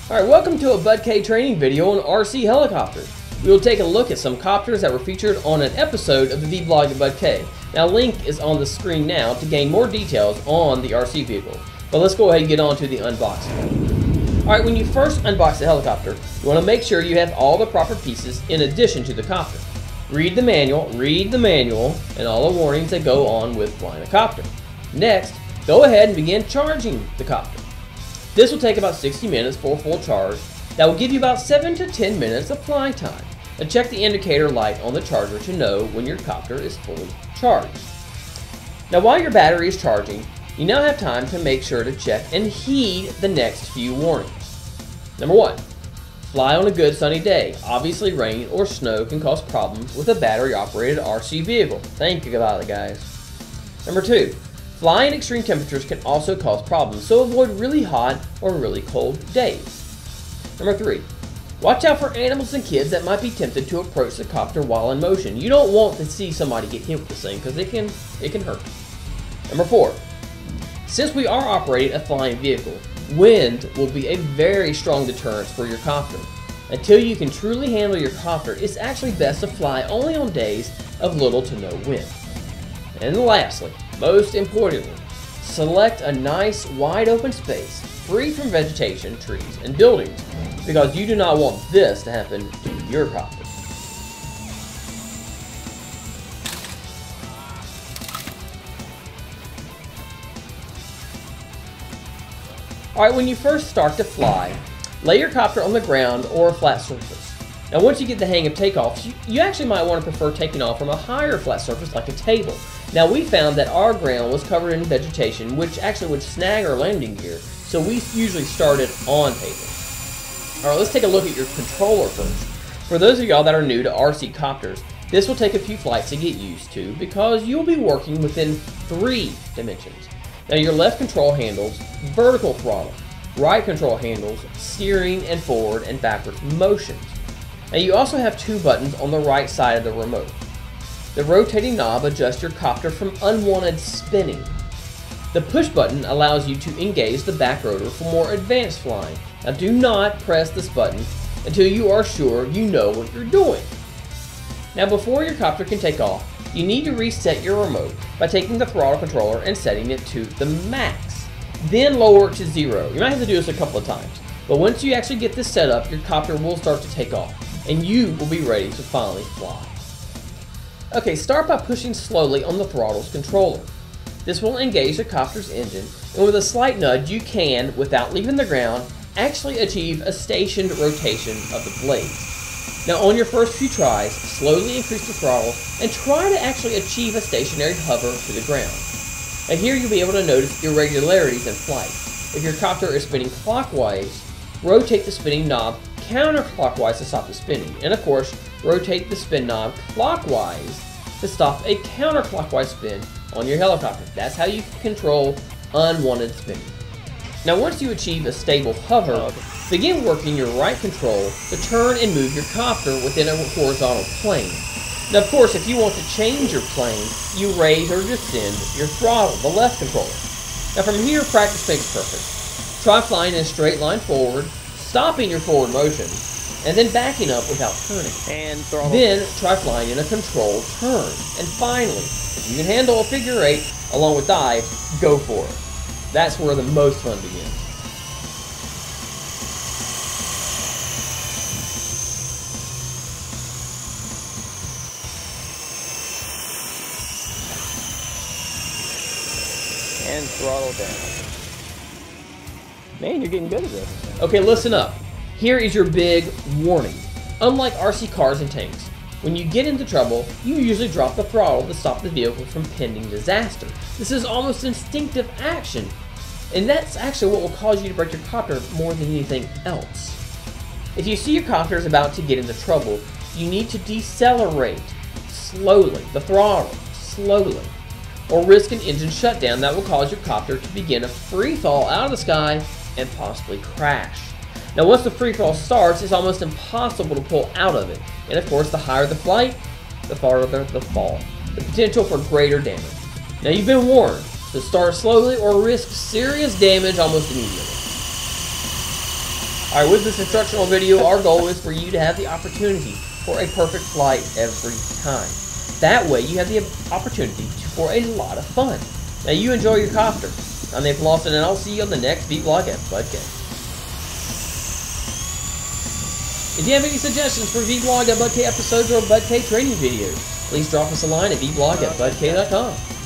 Alright, welcome to a BudK Training video on RC helicopters. We will take a look at some copters that were featured on an episode of the vBlog at BudK. Now, link is on the screen now to gain more details on the RC vehicle. But let's go ahead and get on to the unboxing. Alright, when you first unbox the helicopter, you want to make sure you have all the proper pieces in addition to the copter. Read the manual, and all the warnings that go on with flying a copter. Next, go ahead and begin charging the copter. This will take about 60 minutes for a full charge. That will give you about 7 to 10 minutes of flying time. And check the indicator light on the charger to know when your copter is fully charged. Now, while your battery is charging, you now have time to make sure to check and heed the next few warnings. Number 1, fly on a good sunny day. Obviously, rain or snow can cause problems with a battery-operated RC vehicle. Think about it, guys. Number 2, flying in extreme temperatures can also cause problems, so avoid really hot or really cold days. Number 3, watch out for animals and kids that might be tempted to approach the copter while in motion. You don't want to see somebody get hit with this thing because it can hurt. Number 4, since we are operating a flying vehicle, wind will be a very strong deterrent for your copter. Until you can truly handle your copter, it's actually best to fly only on days of little to no wind. And lastly, most importantly, select a nice wide open space free from vegetation, trees, and buildings, because you do not want this to happen to your copter. Alright, when you first start to fly, lay your copter on the ground or a flat surface. Now, once you get the hang of takeoffs, you actually might want to prefer taking off from a higher flat surface like a table. Now, we found that our ground was covered in vegetation, which actually would snag our landing gear, so we usually started on table. Alright, let's take a look at your controller first. For those of y'all that are new to RC copters, this will take a few flights to get used to because you'll be working within 3 dimensions. Now, your left control handles vertical throttle, right control handles steering and forward and backwards motions. Now, you also have 2 buttons on the right side of the remote. The rotating knob adjusts your copter from unwanted spinning. The push button allows you to engage the back rotor for more advanced flying. Now, do not press this button until you are sure you know what you're doing. Now, before your copter can take off, you need to reset your remote by taking the throttle controller and setting it to the max. Then lower it to 0. You might have to do this a couple of times, but once you actually get this set up, your copter will start to take off, and you will be ready to finally fly. Okay, start by pushing slowly on the throttle's controller. This will engage the copter's engine, and with a slight nudge, you can, without leaving the ground, actually achieve a stationed rotation of the blades. Now, on your first few tries, slowly increase the throttle and try to actually achieve a stationary hover to the ground. Now, here you'll be able to notice irregularities in flight. If your copter is spinning clockwise, rotate the spinning knob counterclockwise to stop the spinning. And of course, rotate the spin knob clockwise to stop a counterclockwise spin on your helicopter. That's how you can control unwanted spinning. Now, once you achieve a stable hover, begin working your right control to turn and move your copter within a horizontal plane. Now, of course, if you want to change your plane, you raise or descend your throttle, the left controller. Now, from here, practice makes perfect. Try flying in a straight line forward, stopping your forward motion, and then backing up without turning. And throttle. Then try flying in a controlled turn. And finally, if you can handle a figure 8 along with dive, go for it. That's where the most fun begins. And throttle down. Man, you're getting good at this. Okay, listen up. Here is your big warning. Unlike RC cars and tanks, when you get into trouble, you usually drop the throttle to stop the vehicle from pending disaster. This is almost instinctive action, and that's actually what will cause you to break your copter more than anything else. If you see your copter is about to get into trouble, you need to decelerate slowly, the throttle, slowly, or risk an engine shutdown that will cause your copter to begin a free fall out of the sky and possibly crash. Now, once the free fall starts, it's almost impossible to pull out of it. And of course, the higher the flight, the farther the fall. The potential for greater damage. Now, you've been warned. to start slowly or risk serious damage almost immediately. All right, with this instructional video, our goal is for you to have the opportunity for a perfect flight every time. That way, you have the opportunity for a lot of fun. Now, you enjoy your copter. I'm Nathan Lawson, and I'll see you on the next vBlog at BudK. If you have any suggestions for vBlog at BudK episodes or BudK training videos, please drop us a line at vblog@budk.com.